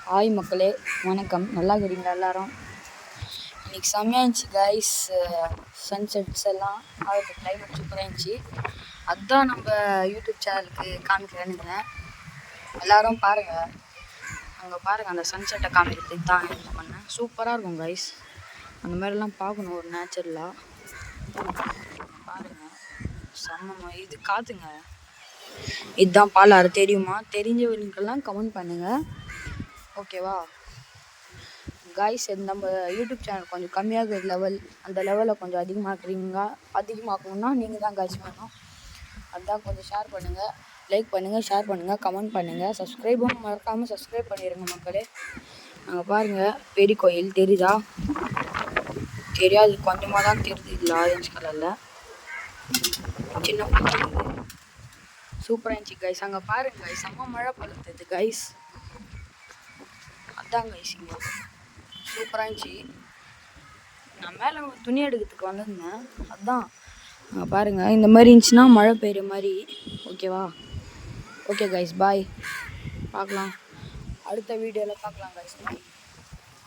Hi மக்களே, வணக்கம். நல்லா இருக்கிறீங்களா எல்லாரும்? இன்றைக்கி செம்மையாக இருந்துச்சு கைஸ். சன்செட்ஸ் எல்லாம் அது கிளைமேட் சூப்பராக இருந்துச்சு. அதுதான் நம்ம யூடியூப் சேனலுக்கு காமிக்கிறேன்னு எல்லோரும் பாருங்கள். அங்கே பாருங்கள், அந்த சன்செட்டை காமிக்கிறதுக்கு தான் இது பண்ணேன். சூப்பராக இருக்கும் கைஸ். அந்த மாதிரிலாம் பார்க்கணும் ஒரு நேச்சுரலாக. பாருங்கள், செம்ம. இது காற்றுங்க, இதுதான் பாலாறு. தெரியுமா? தெரிஞ்சவங்களுக்கெல்லாம் கமெண்ட் பண்ணுங்கள், ஓகேவா காய்ஸ்? நம்ம யூடியூப் சேனல் கொஞ்சம் கம்மியாக லெவல், அந்த லெவலில் கொஞ்சம் அதிகமாக்கணும்னா நீங்கள் தான் காய்ஸ் பண்ணணும். அதுதான் கொஞ்சம் ஷேர் பண்ணுங்கள், லைக் பண்ணுங்கள், ஷேர் பண்ணுங்கள், கமெண்ட் பண்ணுங்கள், சப்ஸ்கிரைபும் மறக்காமல் சப்ஸ்கிரைப் பண்ணிடுங்க மக்களே. அங்கே பாருங்கள், பெரிய கோயில் தெரியுதா? தெரியாது, கொஞ்சமாக தான் தெரியுது. இல்லை, ஆரஞ்சு கலரில் சின்ன சூப்பராக இருந்துச்சு கைஸ். அங்கே பாருங்க கைஸ், செம்ம மழை பழுத்தது கைஸ். அதான் கைஸ், இங்கே சூப்பராக இருந்துச்சு. நான் மேலே துணி எடுக்கிறதுக்கு வந்திருந்தேன். அதுதான் அங்கே பாருங்கள், இந்த மாதிரி இருந்துச்சுன்னா மழை பெய்கிற மாதிரி, ஓகேவா? ஓகே கைஸ், பாய். பார்க்கலாம், அடுத்த வீடியோவில் பார்க்கலாம் கைஸ்.